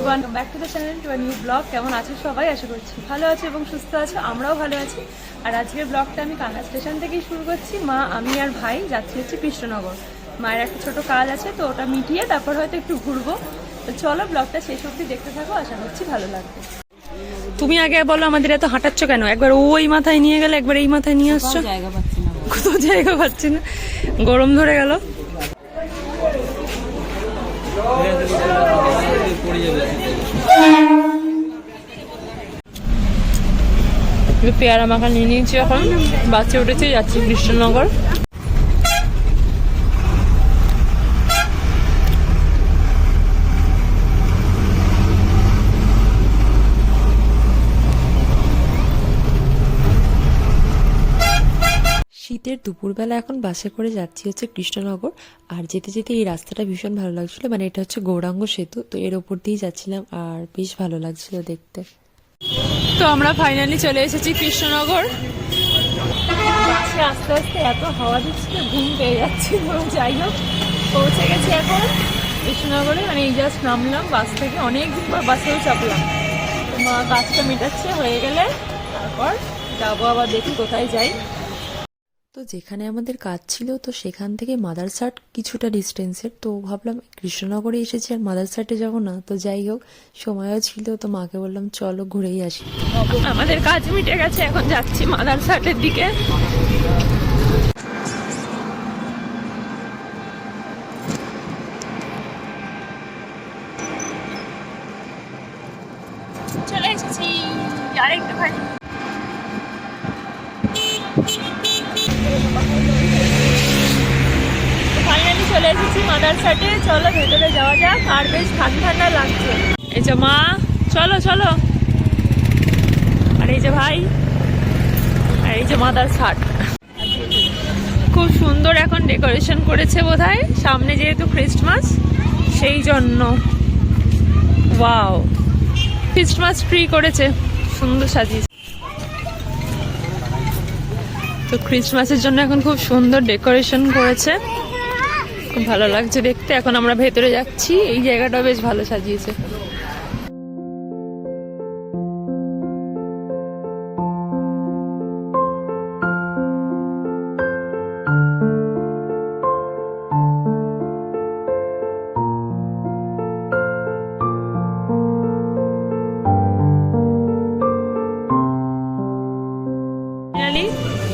Everyone, back to the channel, to a new blog. কেমন আছো সবাই? আশা করছি ভালো আছো এবং সুস্থ আছো। আমরাও ভালো আছি। আর আজকের ব্লগটা আমি কান্না স্টেশন থেকেই শুরু করছি। মা, আমি আর ভাই যাচ্ছি হচ্ছে কৃষ্ণনগর। মায়ের একটা ছোট কাজ আছে, তো ওটা মিটিয়ে তারপর হয়তো একটু ঘুরবো। তো চলো ব্লগটা শেষ অবধি দেখতে থাকো, আশা করছি ভালো লাগবে। তুমি আগে বলো, আমাদের এত হাঁটাচ্ছ কেন? একবার ওই মাথায় নিয়ে গেলে, একবার এই মাথায় নিয়ে আসছো। কোথাও জায়গা পাচ্ছি না, গরম ধরে গেল। পেয়ারা মাখা নিয়ে নিয়েছি, এখন বাসে উঠেছি, যাচ্ছি কৃষ্ণনগর। শীতের দুপুরবেলা এখন বাসে করে যাচ্ছি হচ্ছে কৃষ্ণনগর। আর যেতে যেতে এই রাস্তাটা ভীষণ ভালো লাগছিল, মানে এটা হচ্ছে গৌরাঙ্গ সেতু, তো এর ওপর দিয়েই যাচ্ছিলাম আর বেশ ভালো লাগছিল দেখতে। তো আমরা ফাইনালি চলে এসেছি কৃষ্ণনগর। বাসে আস্তে আস্তে এত হাওয়া দিচ্ছিল, ঘুম পেয়ে যাচ্ছি। যাই হোক, পৌঁছে গেছি এখন কৃষ্ণনগরে। মানে এই জাস্ট নামলাম বাস থেকে, অনেকদিন পর বাসেও চাপলাম। তো মা কাজটা মেটাচ্ছে, হয়ে গেলে তারপর যাবো, আবার দেখি কোথায় যাই। তো যেখানে আমাদের কাজ ছিল, তো সেখান থেকে মাদারসাট কিছুটা ডিস্টেন্সের, তো ভাবলাম কৃষ্ণনগরে এসেছি আর মাদারসাটে যাবো না। তো যাই হোক, সময়ও ছিল, তো মাকে বললাম চলো ঘুরেই আসি। আমাদের কাজ মিটে গেছে, এখন যাচ্ছি মাদারসাটের দিকে। চলে এসেছি আরেকটুখানি। ফাইনালি চলে এসেছি মাদারসাটে। চলো ভেতরে যাওয়া যাক। আর বেশ ঠান্ডা ঠান্ডা লাগছে। এই যে মা, চলো চলো। আর এই যে ভাই, আর এই যে মাদারসাট। খুব সুন্দর এখন ডেকোরেশন করেছে বোধহয়, সামনে যেহেতু খ্রিস্টমাস সেই জন্য। ওয়াও, খ্রিস্টমাস ট্রি করেছে, সুন্দর সাজিয়েছে। তো খ্রিস্টমাসের জন্য এখন খুব সুন্দর ডেকোরেশন করেছে, খুব ভালো লাগছে দেখতে। এখন আমরা ভেতরে যাচ্ছি, এই জায়গাটাও বেশ ভালো সাজিয়েছে।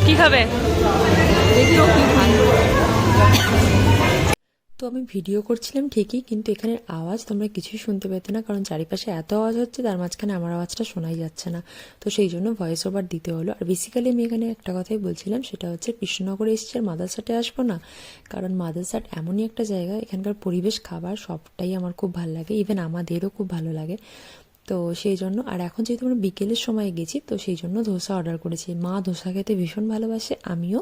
কি খাবে? তো আমি ভিডিও করছিলাম ঠিকই, কিন্তু এখানের আওয়াজ তোমরা কিছুই শুনতে পেতে না, কারণ চারিপাশে এত আওয়াজ হচ্ছে, তার মাঝখানে আমার আওয়াজটা শোনাই যাচ্ছে না। তো সেই জন্য ভয়েস ওভার দিতে হলো। আর বেসিক্যালি আমি এখানে একটা কথাই বলছিলাম, সেটা হচ্ছে কৃষ্ণনগরে এসেছি আর মাদারসাটে আসবো না, কারণ মাদারসাট এমনই একটা জায়গা, এখানকার পরিবেশ, খাবার সবটাই আমার খুব ভালো লাগে, ইভেন আমাদেরও খুব ভালো লাগে। তো সেই জন্য, আর এখন যেহেতু আমরা বিকেলের সময় গেছি, তো সেই জন্য ধোসা অর্ডার করেছি। মা ধোসা খেতে ভীষণ ভালোবাসে, আমিও।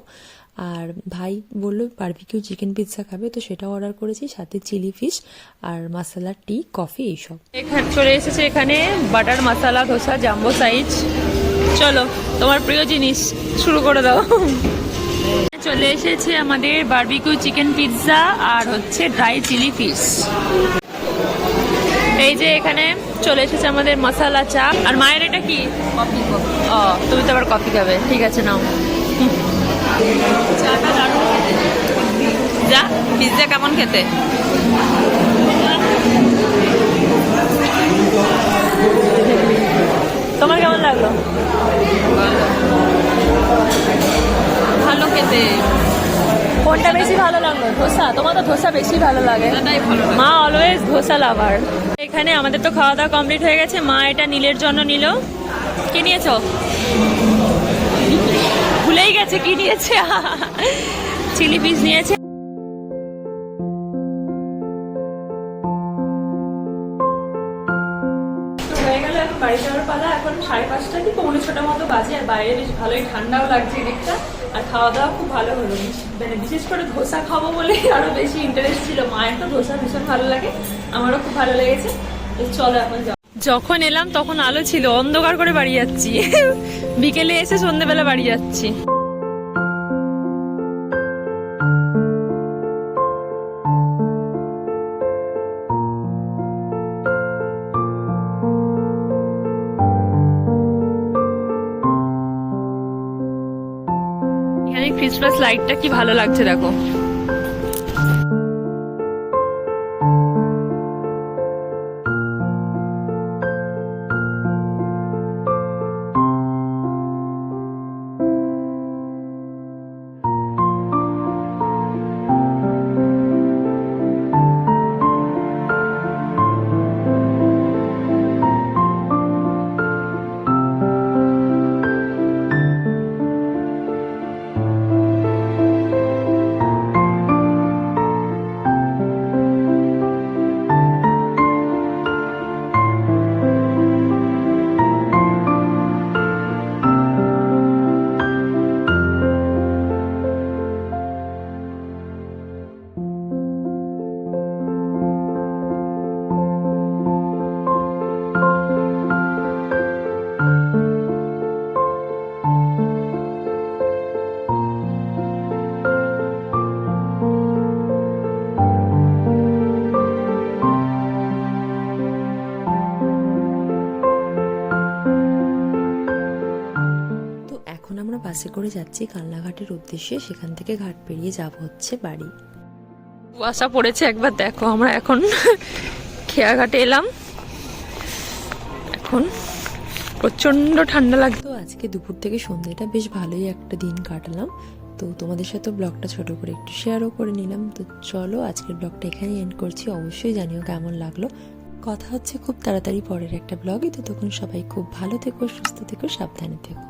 আর ভাই বললো বারবিকিউ চিকেন পিৎজা খাবে, তো সেটাও অর্ডার করেছি, সাথে চিলি ফিশ আর মশলা, টি, কফি, এইসব। এখানে চলে এসেছে, এখানে butter masala dosa jumbo size. চলো, তোমার প্রিয় জিনিস শুরু করে দাও। চলে এসেছে আমাদের বারবিকিউ চিকেন পিৎজা আর হচ্ছে ড্রাই চিলি ফিশ। এই যে এখানে চলে এসেছে আমাদের মশলা চা। আর মায়ের এটা কি? কফি। ও, তুমি তো আবার কফি খাবে, ঠিক আছে নাও। চাটা দারুণ খেতে। যা, পিৎজা কেমন খেতে? তোমার কেমন লাগলো? ভালো খেতে। কোনটা বেশি ভালো লাগলো? ধোসা? তোমার তো ধোসা বেশি ভালো লাগে। মা অলওয়েজ ধোসা লাভার। এখানে আমাদের তো খাওয়া দাওয়া কমপ্লিট হয়ে গেছে। মা এটা নীলের জন্য নিল। কি নিয়েছো? ভুলেই গেছে কি নিয়েছে। চিলি ফিশ নিয়েছে। হয়ে গেল, এখন বাড়ি যাওয়ার পালা। এখন 5:30 কি 5:45 মতো বাজে, আর বাইরে বেশ ভালোই ঠান্ডাও লাগছে দিকটা। আর খাওয়া দাওয়া খুব ভালো হলো, মানে বিশেষ করে ধোসা খাবো বলে আরো বেশি ইন্টারেস্ট ছিল। মায়ের তো ধোসা ভীষণ ভালো লাগে, আমারও খুব ভালো লেগেছে। চলো এখন যাও। যখন এলাম তখন আলো ছিল, অন্ধকার করে বাড়ি যাচ্ছি। বিকেলে এসে সন্ধ্যেবেলা বাড়ি যাচ্ছি। ক্রিসমাস লাইটটা কি ভালো লাগছে দেখো। এখন আমরা বাসে করে যাচ্ছি কালনাঘাটের উদ্দেশ্যে, সেখান থেকে ঘাট পেরিয়ে যাব হচ্ছে বাড়ি। কুয়াশা পড়েছে একবার দেখো। আমরা এখন খেয়াঘাটে এলাম, এখন প্রচন্ড ঠান্ডা লাগতো। তো আজকে দুপুর থেকে সন্ধ্যেটা বেশ ভালোই একটা দিন কাটালাম। তো তোমাদের সাথে ব্লগটা ছোট করে একটু শেয়ারও করে নিলাম। তো চলো আজকের ব্লগটা এখানেই এন্ড করছি। অবশ্যই জানিও কেমন লাগলো। কথা হচ্ছে খুব তাড়াতাড়ি পরের একটা ব্লগে। তো তখন সবাই খুব ভালো থেকো, সুস্থ থেকো, সাবধানে থেকো।